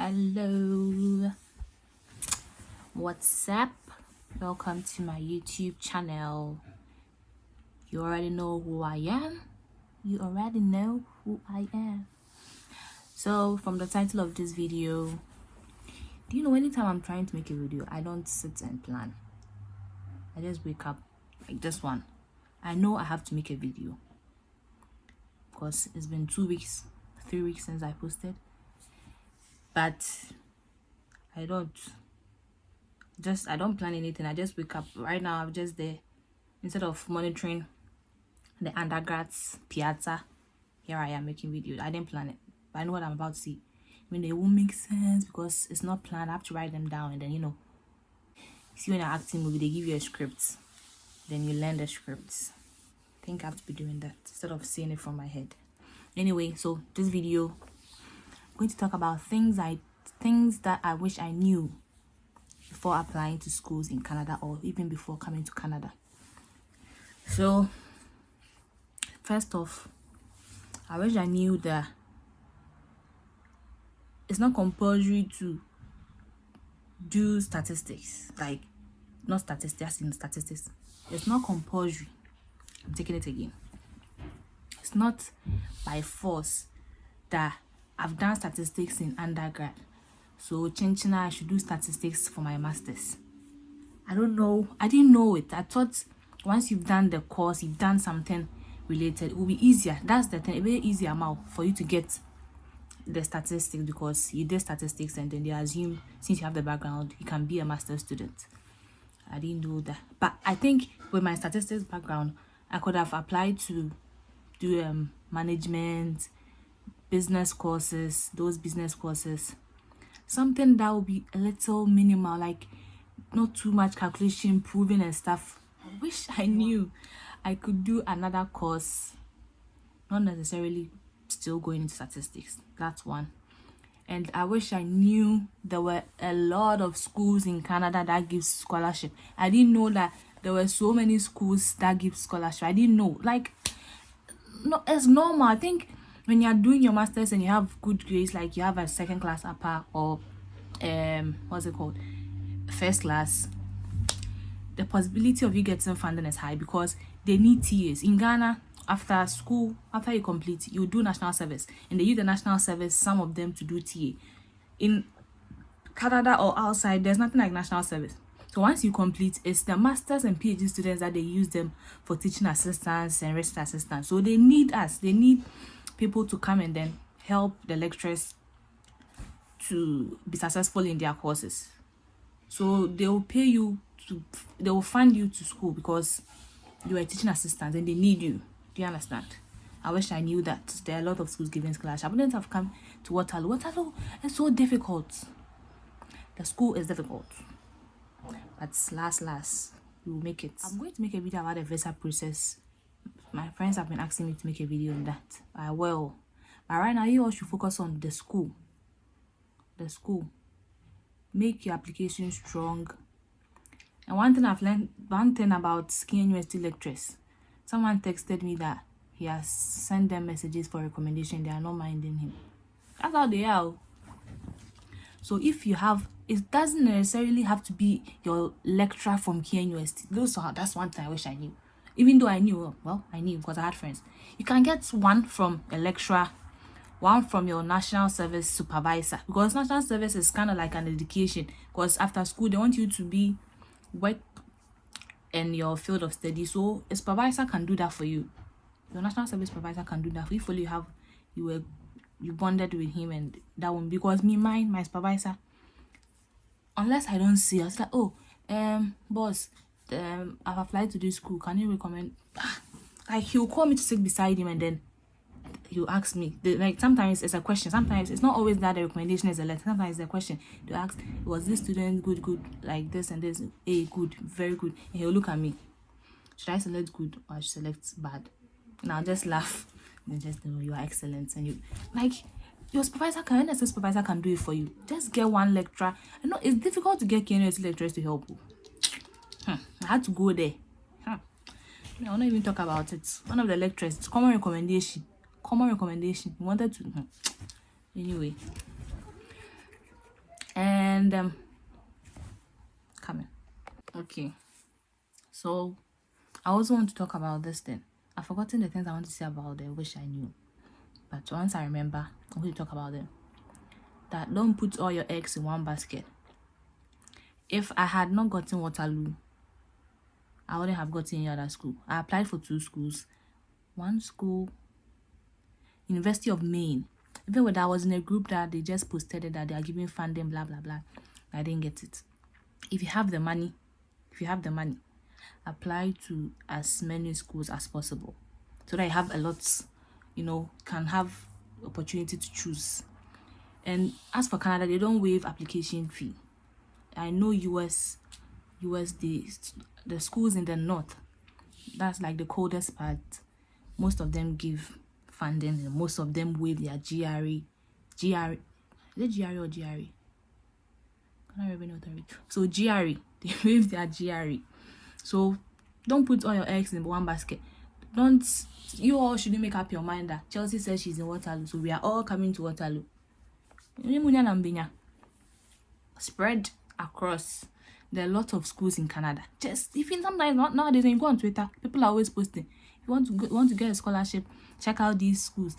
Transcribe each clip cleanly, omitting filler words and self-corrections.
Hello, what's up? Welcome to my YouTube channel. You already know who I am. So from the title of this video, do you know anytime I'm trying to make a video, I don't sit and plan. I just wake up like this one. I know I have to make a video because it's been 3 weeks since I posted, but I don't plan anything. I just wake up. Right now I'm just there. Instead of monitoring the undergrads piazza, here I am making videos. I didn't plan it, but I know what I'm about to see. I mean, they won't make sense because it's not planned. I have to write them down, and then see, when you're acting movie, they give you a script, then you learn the script. I think I have to be doing that instead of seeing it from my head. Anyway, so this video, I'm going to talk about things that I wish I knew before applying to schools in Canada, or even before coming to Canada. So first off, I wish I knew that it's not compulsory to do statistics. Like, not statistics in statistics. It's not compulsory. I'm taking it again. It's not by force that I've done statistics in undergrad, so chinchina, I should do statistics for my masters. I don't know. I didn't know it. I thought once you've done the course, you've done something related, it will be easier. That's the thing. It's very easy amount for you to get the statistics because you did statistics, and then they assume since you have the background, you can be a master's student. I didn't know that. But I think with my statistics background, I could have applied to do management, business courses, those business courses. Something that will be a little minimal, like not too much calculation, proving and stuff. I wish I knew I could do another course, not necessarily still going into statistics. That's one. And I wish I knew there were a lot of schools in Canada that give scholarship. I didn't know that there were so many schools that give scholarship. I didn't know. Like, no, it's normal. I think when you're doing your masters and you have good grades, like you have a second class upper or what's it called, first class, the possibility of you getting funding is high because they need TAs. In Ghana, after school, after you complete, you do national service, and they use the national service, some of them, to do TA. In Canada or outside, there's nothing like national service. So once you complete, it's the masters and PhD students that they use them for teaching assistants and research assistants. So they need us. They need people to come and then help the lecturers to be successful in their courses. So they will pay you they will fund you to school because you are a teaching assistant and they need you. Do you understand? I wish I knew that there are a lot of schools giving scholarship. I wouldn't have come to Waterloo. Waterloo is so difficult. The school is difficult. But last, we will make it. I'm going to make a video about the visa process. My friends have been asking me to make a video on that. I will. But right now, you all should focus on the school. The school. Make your application strong. And one thing I've learned, about Kenyan University lecturers, someone texted me that he has sent them messages for recommendation. They are not minding him. That's how they are. So if you have, it doesn't necessarily have to be your lecturer from Kenyan University. That's one thing I wish I knew. Even though I knew, I knew because I had friends. You can get one from a lecturer, one from your national service supervisor, because national service is kind of like an education, because after school they want you to work in your field of study. So a supervisor can do that for you. Your national service supervisor can do that for you. If only you bonded with him, and that one, because my supervisor, unless I don't see, I was like, oh, boss, I've applied to this school, can you recommend? Like, he'll call me to sit beside him, and then he'll ask me, like, sometimes it's a question, sometimes it's not always that the recommendation is a letter, sometimes it's a question. They'll ask, was this student good, like this and this? Good, very good. And he'll look at me, should I select good or I should select bad? And I'll just laugh and just know you are excellent. And you, like, your supervisor can do it for you. Just get one lecturer. I know it's difficult to get Kenyan lecturers to help you. I had to go there. I will not even talk about it. One of the lecturers, it's common recommendation. He wanted to. Anyway, and coming. Okay, so I also want to talk about this thing. I've forgotten the things I want to say about it. I wish I knew, but once I remember, I'm going to talk about them. That don't put all your eggs in one basket. If I had not gotten Waterloo, I wouldn't have gotten any other school. I applied for 2 schools. One school, University of Maine. Even when I was in a group that they just posted it that they are giving funding, blah blah blah, I didn't get it. If you have the money, apply to as many schools as possible, so that you have a lot, can have opportunity to choose. And as for Canada, they don't waive application fee. I know US, the schools in the north, that's like the coldest part, most of them give funding and most of them waive their GRE. Is it GRE or GRE? Canada Revenue Authority. So GRE, they waive their GRE. So don't put all your eggs in one basket. You all shouldn't make up your mind that Chelsea says she's in Waterloo, so we are all coming to Waterloo. Spread across. There are a lot of schools in Canada. Just even sometimes nowadays when you go on Twitter, people are always posting. If you want to get a scholarship, check out these schools.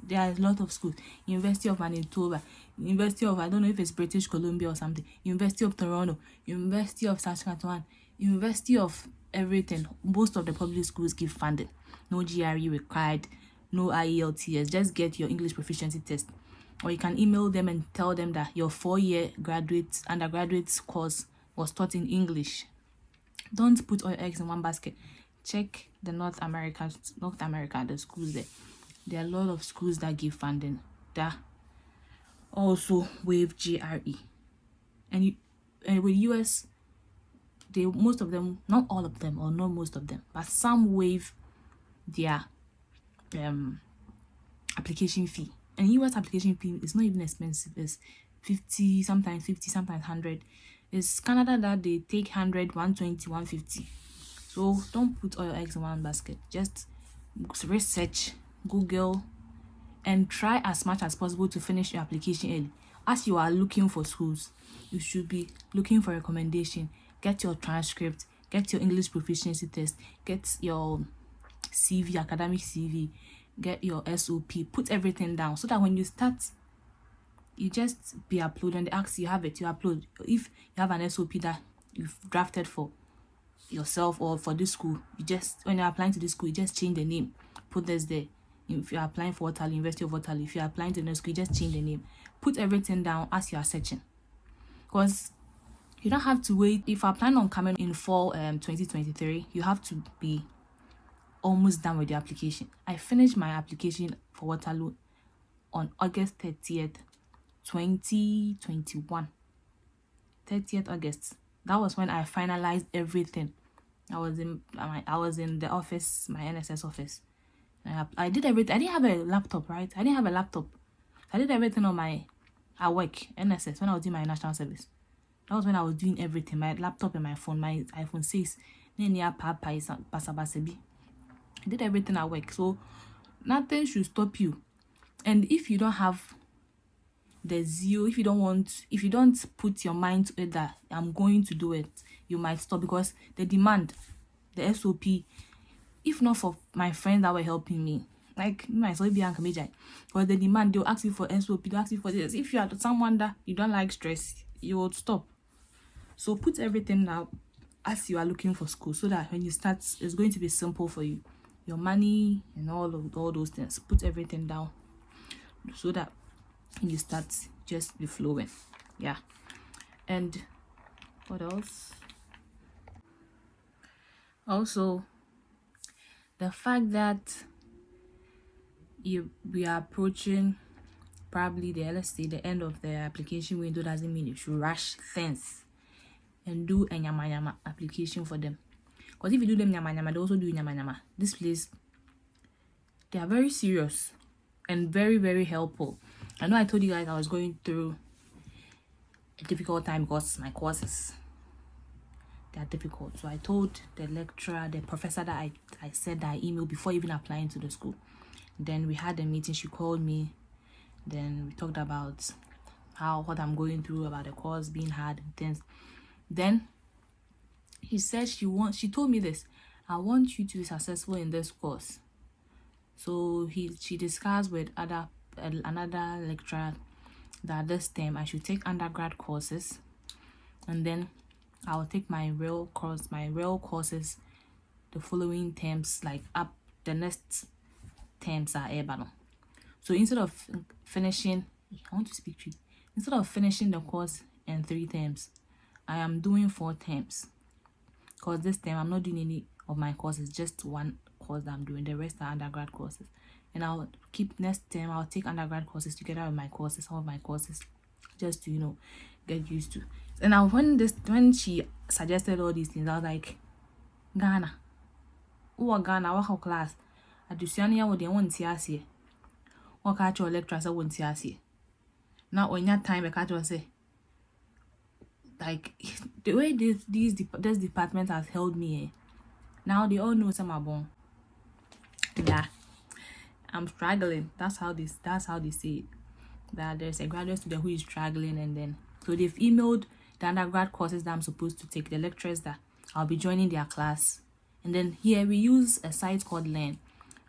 There are a lot of schools. University of Manitoba, University of, I don't know if it's British Columbia or something, University of Toronto, University of Saskatchewan, University of everything. Most of the public schools give funding. No GRE required, no IELTS. Just get your English proficiency test. Or you can email them and tell them that your 4-year undergraduate course was taught in English. Don't put all your eggs in one basket. Check the North America, the schools there. There are a lot of schools that give funding that also waive GRE. And with US, most of them, not all of them, or not most of them, but some waive their application fee. And US application fee is not even expensive. It's 50, sometimes 100. It's Canada that they take 100, 120, 150. So don't put all your eggs in one basket. Just research, Google, and try as much as possible to finish your application early. As you are looking for schools, you should be looking for recommendation. Get your transcript, get your English proficiency test, get your CV, academic CV, get your SOP, put everything down so that when you start, you just be uploading. They ask you have it, you upload. If you have an SOP that you've drafted for yourself or for this school, when you're applying to this school, you just change the name, put this there. If you're applying for Waterloo, University of Waterloo, if you're applying to the school, you just change the name, put everything down as you are searching, because you don't have to wait. If you're planning on coming in fall 2023, you have to be almost done with the application. I finished my application for Waterloo on August 30th, 2021. 30th August. That was when I finalized everything. I was in the office, my NSS office. I did everything. I didn't have a laptop, right? I didn't have a laptop. I did everything at work, NSS, when I was doing my national service. That was when I was doing everything. My laptop and my phone, my iPhone 6. I did everything at work. So nothing should stop you. And if you don't have the zeal, if you don't put your mind to it that I'm going to do it, you might stop, because the demand, the SOP, if not for my friends that were helping me, like myself, because the demand, they'll ask you for SOP, they'll ask you for this. If you are someone that you don't like stress, you will stop. So put everything now as you are looking for school, so that when you start, it's going to be simple for you. Your money and all those things, put everything down so that when you start, just be flowing. Yeah. And what else? Also, the fact that we are approaching probably the end of the application window doesn't mean you should rush things and do a nyama application for them. Because if you do them nyama, they also do nyama. This place, they are very serious and very, very helpful. I know I told you guys I was going through a difficult time because my courses, they are difficult. So I told the lecturer, the professor that I said that I emailed before even applying to the school. Then we had a meeting. She called me. Then we talked about what I'm going through about the course being hard and things. Then he said she told me this: I want you to be successful in this course. So she discussed with another lecturer that this term I should take undergrad courses, and then I'll take my real courses the following terms, like up the next terms are Ebano. So instead of finishing, I want to speak to you. Instead of finishing the course in 3 terms, I am doing 4 terms. Because this time I'm not doing any of my courses, just one course that I'm doing. The rest are undergrad courses. And I'll keep next term, I'll take undergrad courses together with my courses, some of my courses, just to, get used to. And now when she suggested all these things, I was like, Ghana. Oh, Ghana, what class? At the senior, what they want to see. What catch your lecturers I want to see. Now, on that time, I catch say, like, the way this department has held me, now they all know some are born. Yeah, I'm struggling. That's how they say it. That there's a graduate student who is struggling, and then so they've emailed the undergrad courses that I'm supposed to take, the lecturers that I'll be joining their class. And then here we use a site called Learn.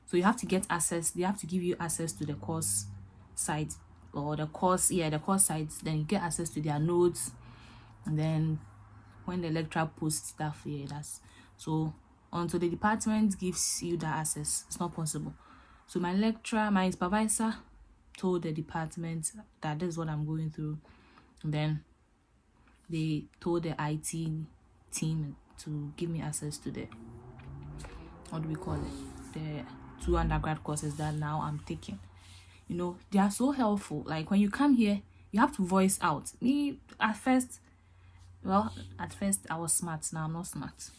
So you have to get access, they have to give you access to the course site, or the course sites. Then you get access to their notes, and then when the lecturer posts stuff here, that's so until the department gives you that access, it's not possible. So my supervisor told the department that this is what I'm going through, and then they told the IT team to give me access to the, what do we call it, the 2 undergrad courses that now I'm taking. They are so helpful. Like when you come here, you have to voice out. Me at first I was smart. Now I'm not smart.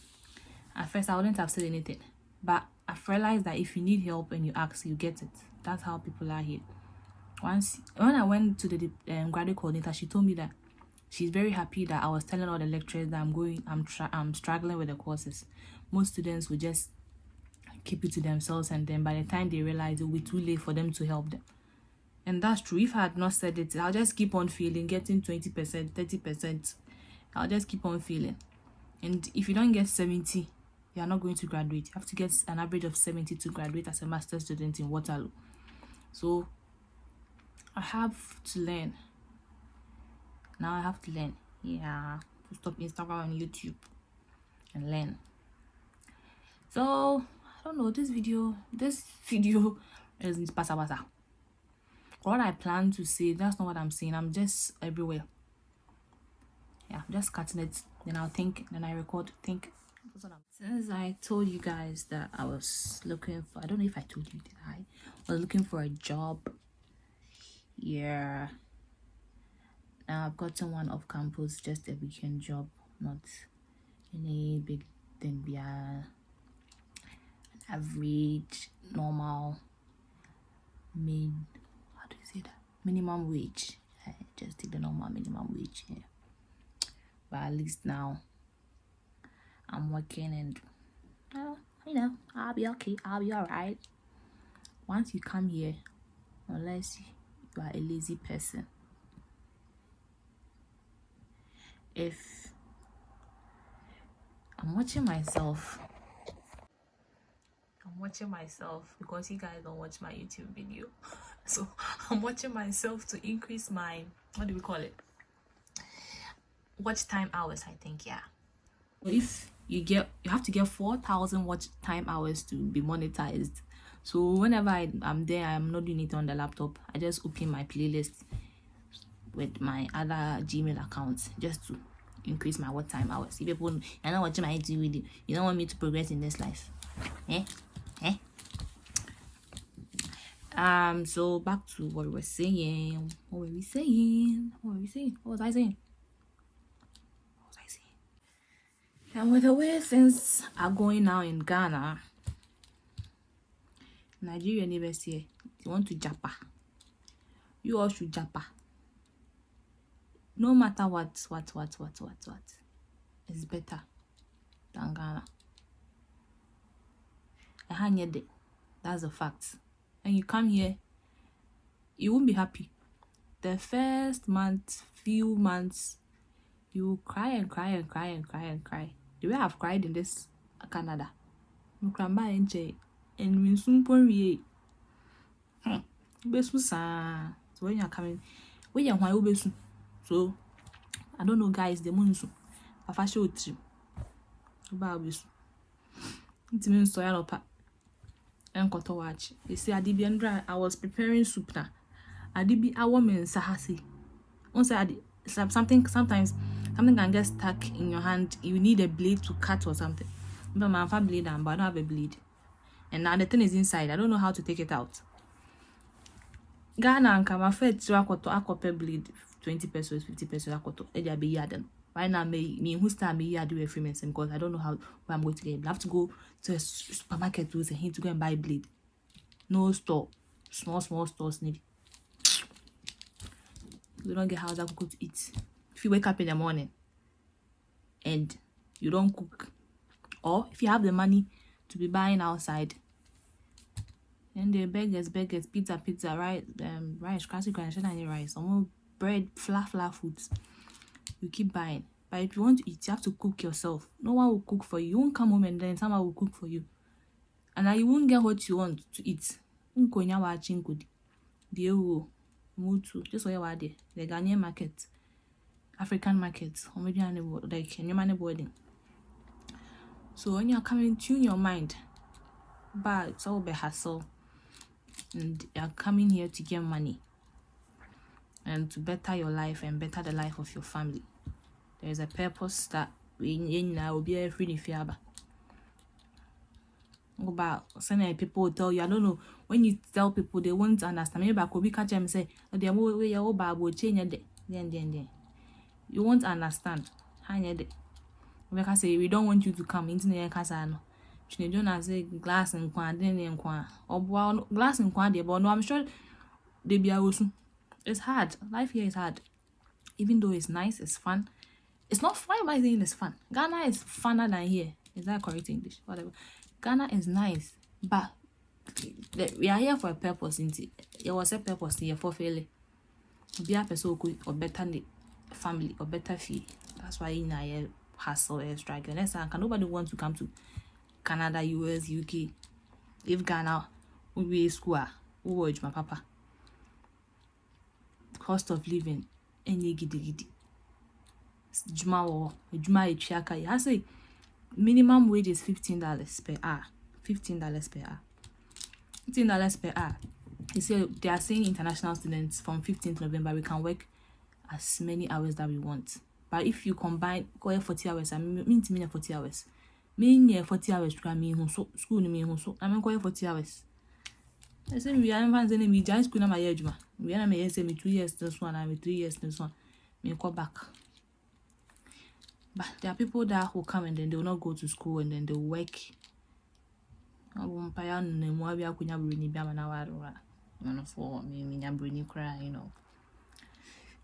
At first I wouldn't have said anything, but I've realized that if you need help and you ask, you get it. That's how people are here. When I went to the graduate coordinator, she told me that she's very happy that I was telling all the lecturers that I'm struggling with the courses. Most students will just keep it to themselves, and then by the time they realize, it will be too late for them to help them. And that's true. If I had not said it, I'll just keep on failing, getting 20%, 30%. I'll just keep on failing. And if you don't get 70, you're not going to graduate. You have to get an average of 70 to graduate as a master's student in Waterloo. So I have to learn. Now I have to learn. Yeah, to stop Instagram and YouTube and learn. So I don't know, this video is basa. What I plan to say, that's not what I'm saying. I'm just everywhere. Yeah, I'm just cutting it. Then I'll think. Then I record. Think. Since I told you guys that I was looking for, I don't know if I told you, did I? I was looking for a job. Yeah. Now I've gotten one off campus, just a weekend job, not any big thing. Yeah, an average, normal, minimum wage. I just take the normal minimum wage here. But at least now I'm working, and I'll be okay. I'll be alright. Once you come here, unless you are a lazy person, if I'm watching myself because you guys don't watch my YouTube video. So I'm watching myself to increase my, what do we call it, watch time hours, I think. Yeah, if you have to get 4,000 watch time hours to be monetized. So whenever I'm there, I'm not doing it on the laptop. I just open my playlist with my other Gmail accounts just to increase my watch time hours. If people are not watching my YouTube video, you don't want me to progress in this life. So back to what we were saying. What was I saying? And with the way things are going now in Ghana, Nigeria University, you want to japa, you all should japa. No matter what, it's better than Ghana. That's a fact. And you come here, you won't be happy. the first few months, you cry and cry and cry and cry and cry. The way I've cried in this Canada. No cramba enche and win soon pon besu sa. So when you're coming, when you're why besu. So I don't know, guys, the moon so Papa show trip. About besu. It means so yalopa. And got to watch. You see, I was preparing soup now. Adibi a woman sahasi. Once sometimes something can get stuck in your hand. You need a blade to cut or something. But my father blade but I don't have a blade. And now the thing is inside. I don't know how to take it out. Ghana and my fed to a blade 20 pesos, 50 pesos akoto. Eja be yaden. Right now me who start me here do a free medicine because I don't know how where I'm going to get it. I have to go to a supermarket to say him to go and buy blade. No store. Small stores need. You don't get house I cook to eat. If you wake up in the morning and you don't cook, or if you have the money to be buying outside, and the beggars, pizza, rice, classic rice, some bread, flour foods, you keep buying. But if you want to eat, you have to cook yourself. No one will cook for you. You won't come home and then someone will cook for you, and now you won't get what you want to eat. Just where they the Ghanaian market, African market, like Nyamane boarding. So when you're coming, tune your mind, but it's all be hassle, and you're coming here to get money and to better your life and better the life of your family. There is a purpose that we will be a free fiaba. About some people will tell you, I don't know, when you tell people they won't understand. Maybe I could be catch them say, oh, they're way your Bible change it. Then. You won't understand. Because say we don't want you to come into the casano. She don't say glass and quan, then or glass and quan, but no, I'm sure they be also. It's hard. Life here is hard. Even though it's nice, it's fun. It's not fun by saying it's fun. Ghana is funner than here. Is that correct English? Whatever. Ghana is nice, but we are here for a purpose. There was a purpose here for failure. Be a person or better family or better fee. That's why in a hustle and struggle. Next time, nobody wants to come to Canada, US, UK. If Ghana will be a school, who watch my papa. Cost of living, any giddy. Juma Ichiaka. I say minimum wage is $15 per hour. $15 per hour. $15 per hour. You see, they are saying international students from 15th November we can work as many hours that we want. But if you combine 40 hours, I mean 40 hours. Mean 40 hours to me so school me so I mean 40 hours. I say we are not saying me just school na my age ma. We are me say me 2 years this one and me 3 years this one. Me go back. But there are people that who come and then they will not go to school and then they will work. You know.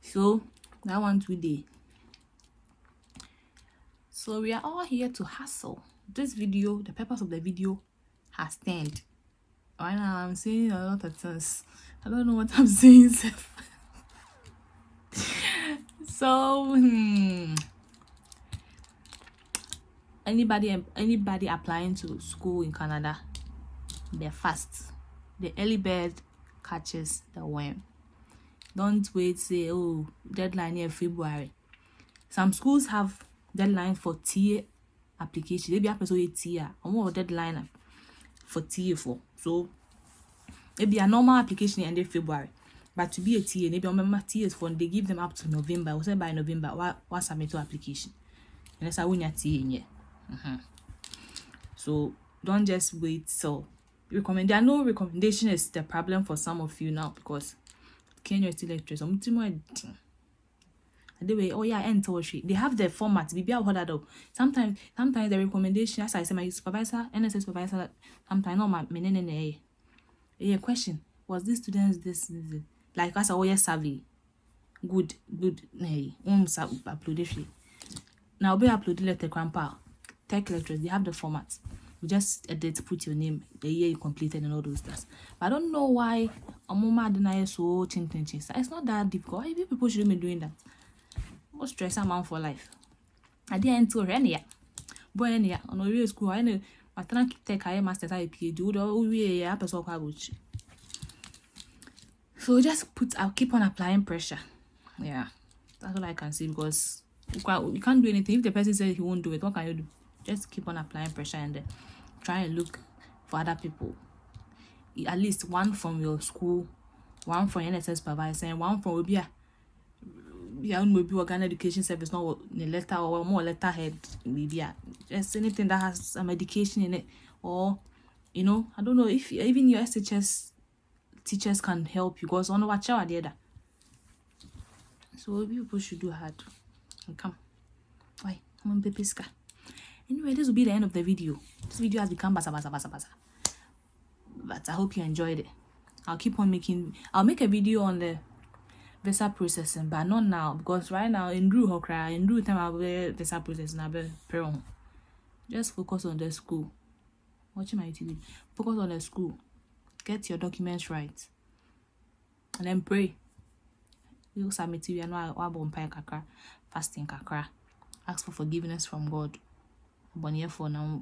So that one today. So we are all here to hustle. This video, the purpose of the video has turned. Right now I'm saying a lot of things. I don't know what I'm saying. So anybody applying to school in Canada, they're fast. The early bird catches the worm. Don't wait, say, oh, deadline here February. Some schools have deadline for TA application. Maybe have a TA or more deadline for TA4. So maybe a normal application ended February. But to be a TA, maybe remember TA for they give them up to November. Or say by November, what submit to application. And that's how we need TA in here. So don't just wait. So there are no recommendation is the problem for some of you now because Kenya still lecturers. Oh yeah, they have the format. Sometimes the recommendation, as I say, my supervisor, NSS supervisor, sometimes no my question was this students this like as a survey. Good upload it. Now be uploaded the grandpa. Tech lecturers, they have the format. You just edit, put your name, the year you completed, and all those stuff. But I don't know why so it's not that difficult. Why people shouldn't be doing that? What stress am I for life? I didn't tell any boy any on a real school. I know my take higher master's IP do we person. So I'll keep on applying pressure. Yeah, that's all I can say, because you can't do anything. If the person says he won't do it, what can you do? Just keep on applying pressure and then try and look for other people. At least one from your school, one from NSS supervisor, and one from Obia. Maybe Organ Education Service, not a letter or more letterhead. Maybe just anything that has some medication in it, or I don't know if even your SHS teachers can help you, because on watch out the other. So people should do hard and come. Why? I'm on Pepiska. Anyway, this will be the end of the video. This video has become basa. But I hope you enjoyed it. I'll make a video on the visa processing, but not now, because right now in Drew time I'll be visa processing. I'll be praying. Just focus on the school. Watching my TV. Focus on the school. Get your documents right. And then pray. You submit you and fasting kakra. Ask for forgiveness from God. Bonnie for now.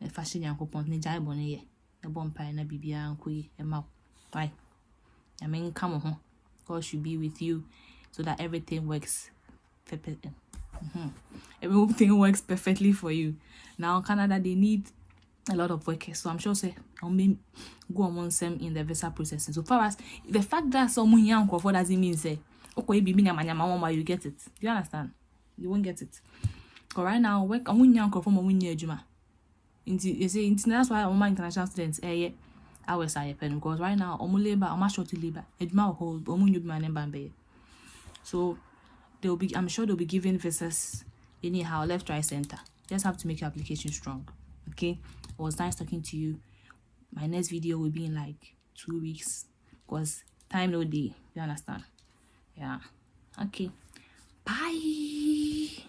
The fashion yanko pont ni jai bonnie. The bonfire na bibia and kui and mouth. Why? I mean, come on. God should be with you so that everything works. Everything works perfectly for you. Now, Canada, they need a lot of workers. So I'm sure say I'll go on some in the visa processing. So far as the fact that someone young what doesn't mean say okay you get it. Do you understand? You won't get it. Because right now work on young from juma. You see, that's why all my international students hours are pen, because right now labor short labor hold so I'm sure they'll be giving visas anyhow, left, right, center. Just have to make your application strong. Okay, it was nice talking to you. My next video will be in like 2 weeks, because time no day. You understand? Yeah. Okay, bye.